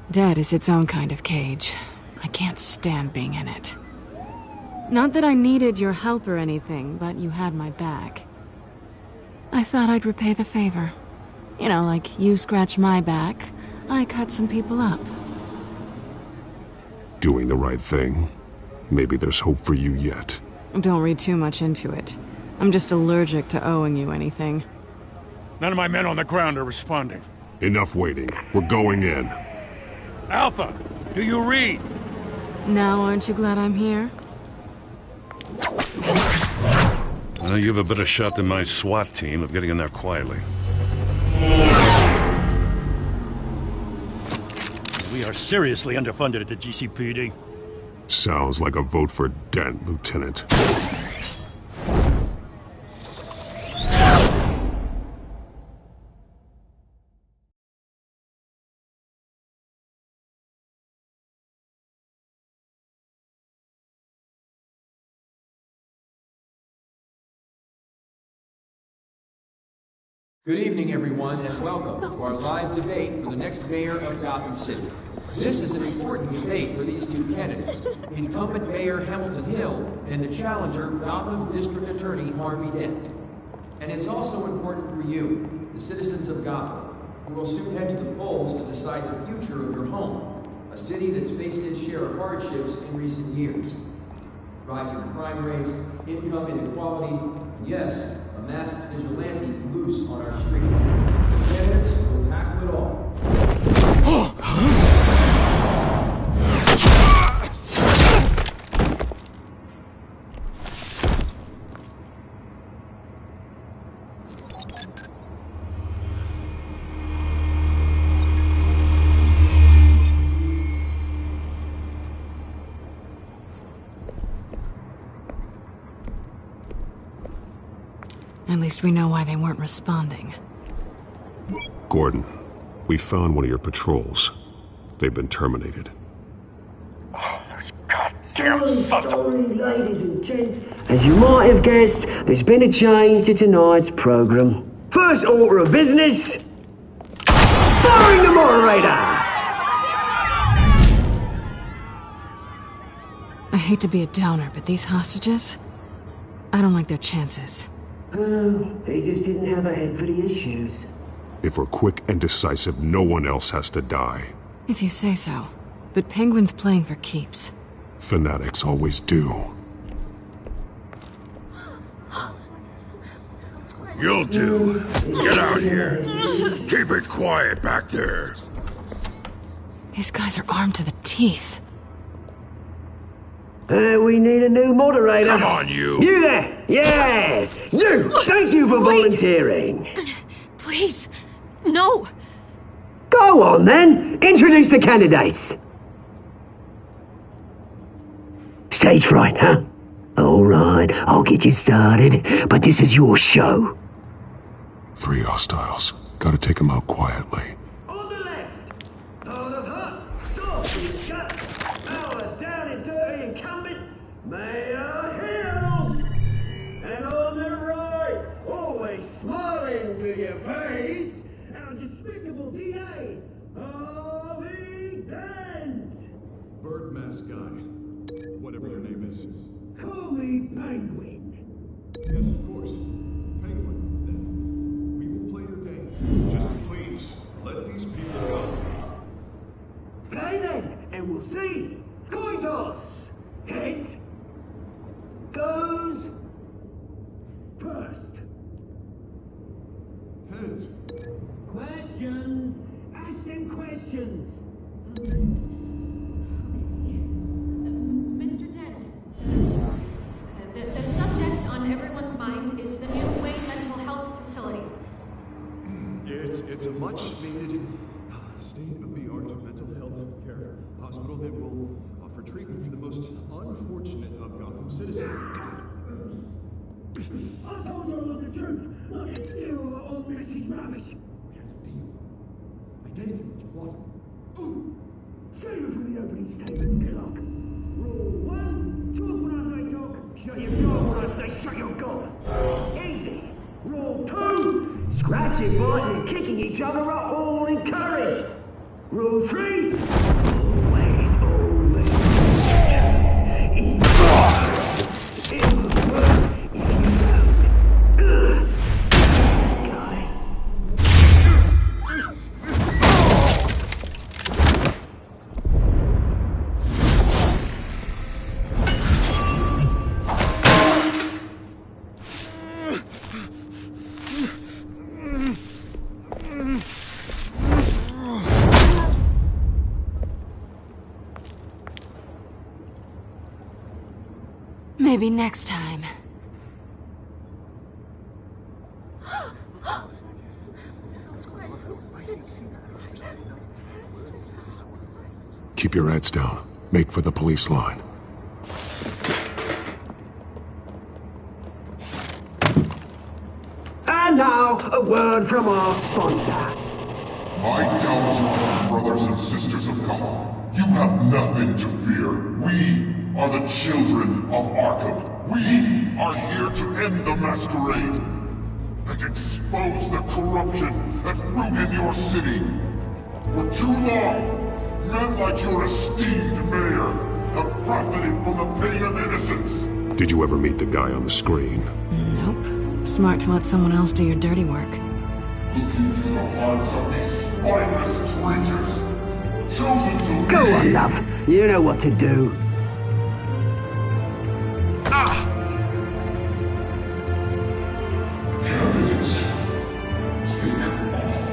Dead is its own kind of cage. I can't stand being in it. Not that I needed your help or anything, but you had my back. I thought I'd repay the favor. You know, like you scratch my back, I cut some people up. Doing the right thing. Maybe there's hope for you yet. Don't read too much into it. I'm just allergic to owing you anything. None of my men on the ground are responding. Enough waiting. We're going in. Alpha, do you read? Now aren't you glad I'm here? Well, you have a better shot than my SWAT team of getting in there quietly. We are seriously underfunded at the GCPD. Sounds like a vote for Dent, Lieutenant. Good evening, everyone, and welcome to our live debate for the next mayor of Gotham City. This is an important debate for these two candidates, incumbent Mayor Hamilton Hill and the challenger, Gotham District Attorney Harvey Dent. And it's also important for you, the citizens of Gotham, who will soon head to the polls to decide the future of your home, a city that's faced its share of hardships in recent years. Rising crime rates, income inequality, and yes, a masked vigilante loose on our streets. The candidates will tackle it all. At least we know why they weren't responding. Gordon, we found one of your patrols. They've been terminated. Oh, those goddamn sons of... ladies and gents. As you might have guessed, there's been a change to tonight's program. First order of business... firing the moderator! I hate to be a downer, but these hostages... I don't like their chances. Oh, he just didn't have a head for the issues. If we're quick and decisive, no one else has to die. If you say so. But Penguin's playing for keeps. Fanatics always do. You'll do. Get out here. Keep it quiet back there. These guys are armed to the teeth. We need a new moderator. Come on, you. You there. Yes. You. Thank you for volunteering. Please. No. Go on, then. Introduce the candidates. Stage fright, huh? All right, I'll get you started, but this is your show. 3 hostiles. Gotta take them out quietly. On the left. On the hut. Stop. Shut. Our down and dirty incumbent, Mayor Hill. And on the right, always smiling to your face, our despicable DA, Harvey Dent. Bird mask guy. Whatever your name is. Call me Penguin. Yes, of course. Penguin, then. goes first. Heads. Questions. Ask them questions. Mr. Dent, the subject on everyone's mind is the new Wayne Mental Health Facility. It's a much-needed state-of-the-art mental health care hospital that will offer treatment for the most unfortunate of Gotham citizens. I told you all the truth. Look, it's still all this is rubbish. We had a deal. I gave you what you wanted. Save it for the opening statements, Pillock. Rule 1, talk when I say talk, shut your gob when I say shut your gob. Easy. Rule 2, scratching, biting, and kicking each other are all encouraged. Rule 3, always. Maybe next time. Keep your heads down. Make for the police line. And now, a word from our sponsor. My downtown brothers and sisters of Gotham, you have nothing to fear. We are the children of Arkham. We are here to end the masquerade and expose the corruption that ruined your city. For too long, men like your esteemed mayor have profited from the pain of innocence. Did you ever meet the guy on the screen? Nope. Smart to let someone else do your dirty work. Look into the hearts of these spineless creatures, chosen to Go on, love. You know what to do. Candidates, take off masks.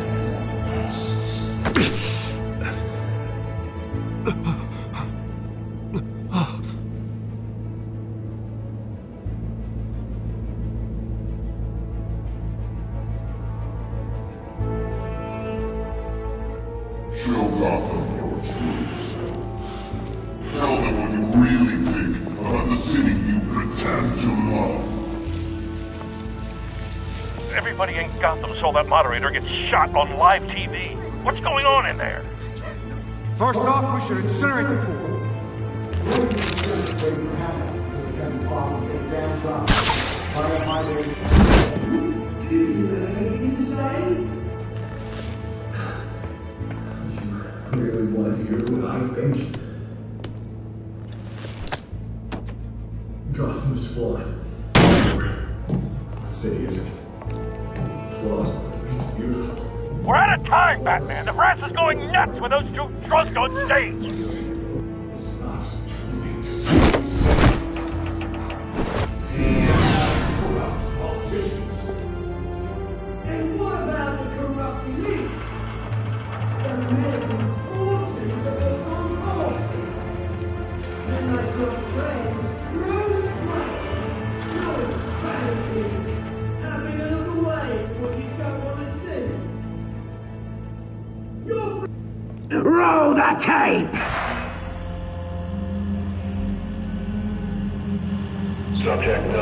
Show Gotham your true self. Tell them what you really think about the city you pretend to love. Everybody in Gotham saw that moderator get shot on live TV. What's going on in there? First off, we should incinerate the pool. Really want to hear what I think? Gotham is flawed. That city isn't. Flaws are beautiful. We're out of time, Batman. The brass is going nuts with those two drunks on stage. Corrupt politicians. And what about the corrupt elite? The men whose fortunes have been unlawful. And like your friend, Bruce Wayne, you're fancy. Happy to look away what you don't want to see. Roll the tape! Subject 9.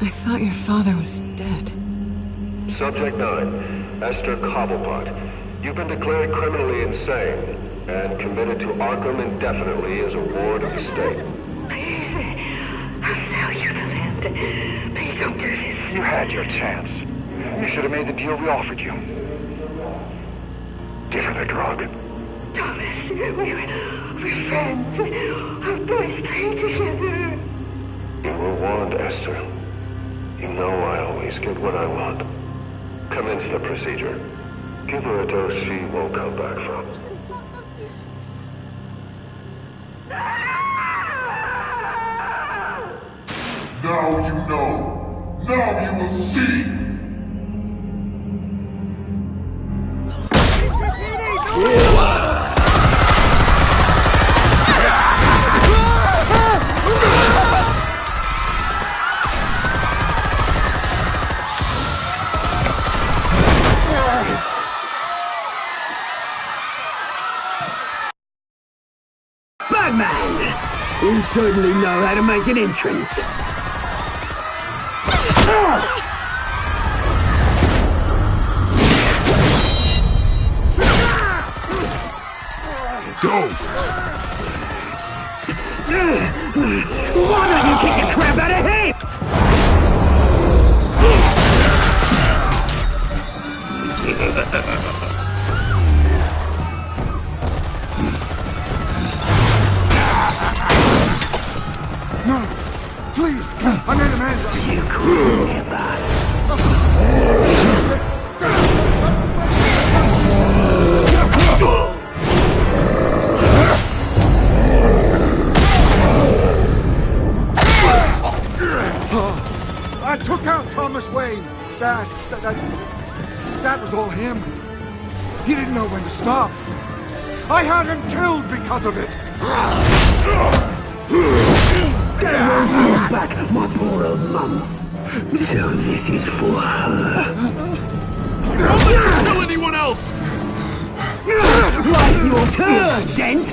I thought your father was dead. Subject 9, Esther Cobblepot. You've been declared criminally insane and committed to Arkham indefinitely as a ward of the state. Please, I'll sell you the land. Please don't do this. You had your chance. You should have made the deal we offered you. Give her the drug. Thomas, we're friends. Our boys play together. You were warned, Esther. You know I always get what I want. Commence the procedure. Give her a dose she won't come back from. Now you know. Now you will see. Batman! You certainly know how to make an entrance. Go! Why don't you kick the crap out of him? No! Please! I made a man! You could never. I took out Thomas Wayne. That was all him. He didn't know when to stop. I had him killed because of it. Get away back, my poor old mum. So this is for her. Don't let you kill anyone else! Right, your turn, Dent!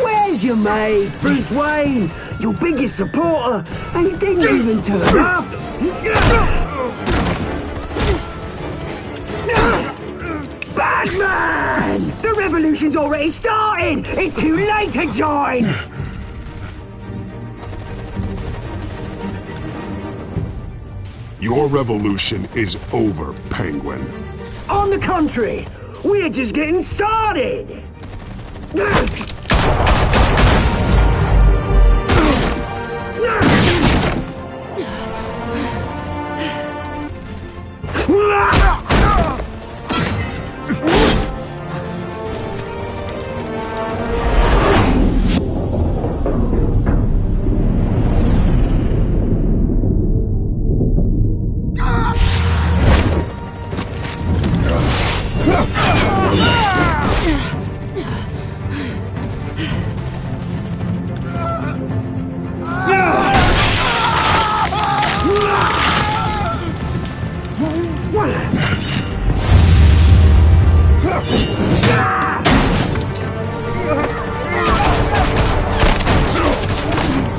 Where's your mate, Bruce Wayne? Your biggest supporter, and he didn't even turn up. Batman! The revolution's already started! It's too late to join! Your revolution is over, Penguin. On the contrary, we're just getting started!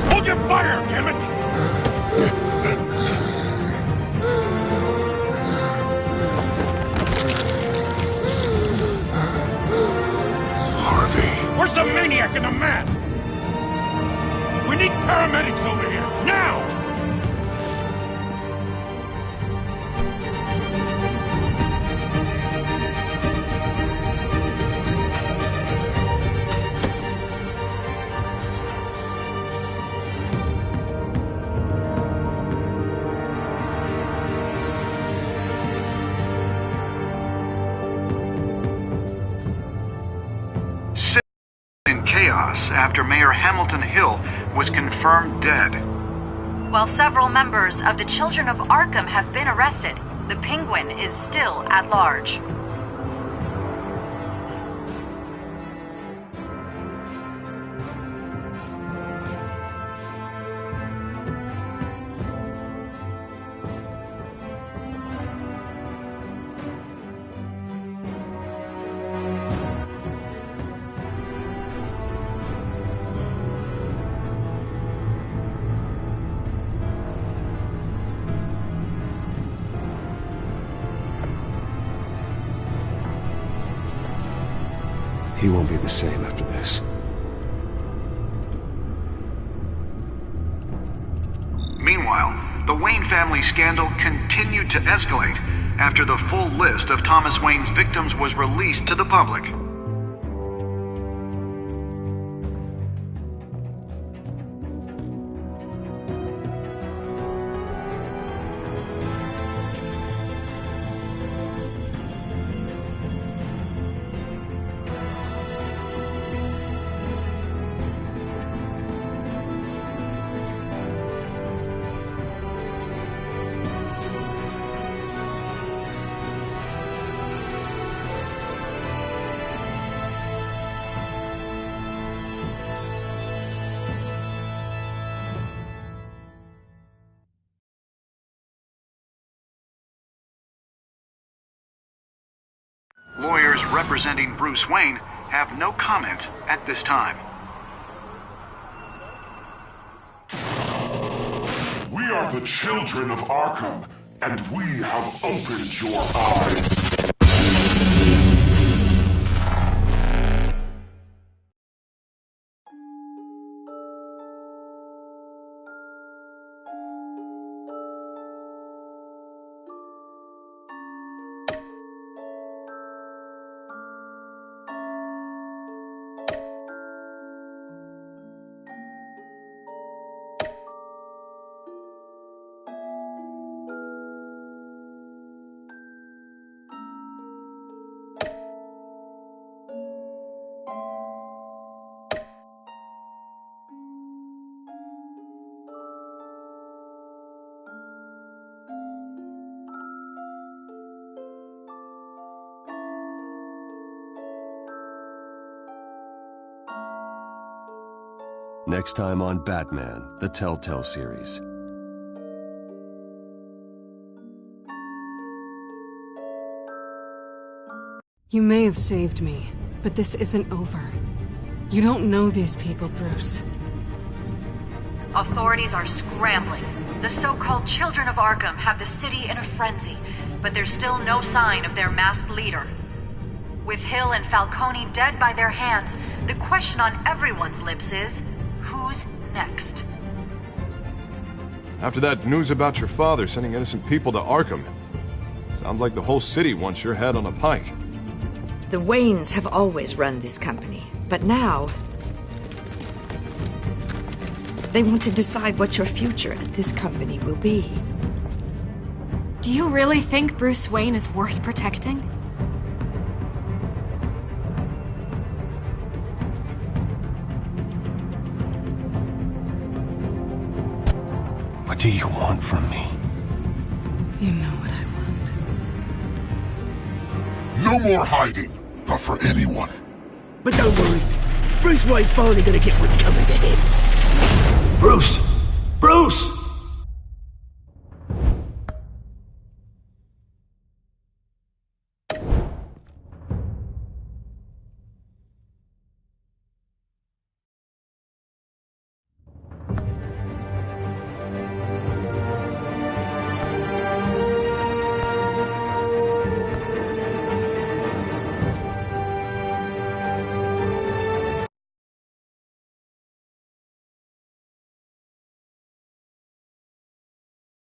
Hold your fire, damn it! Harvey. Where's the maniac in the mask? We need paramedics over here, now! In chaos after Mayor Hamilton Hill was confirmed dead. While several members of the Children of Arkham have been arrested, the Penguin is still at large. He won't be the same after this. Meanwhile, the Wayne family scandal continued to escalate after the full list of Thomas Wayne's victims was released to the public. lawyers representing Bruce Wayne have no comment at this time. We are the children of Arkham, and we have opened your eyes. Next time on Batman, the Telltale series. You may have saved me, but this isn't over. You don't know these people, Bruce. Authorities are scrambling. The so-called Children of Arkham have the city in a frenzy, but there's still no sign of their masked leader. With Hill and Falcone dead by their hands, the question on everyone's lips is, who's next? After that news about your father sending innocent people to Arkham, sounds like the whole city wants your head on a pike. The Waynes have always run this company, but now they want to decide what your future at this company will be. Do you really think Bruce Wayne is worth protecting? What do you want from me? You know what I No want. more hiding, not for anyone. But don't worry, Bruce Wayne's finally gonna get what's coming to him. Bruce! Bruce!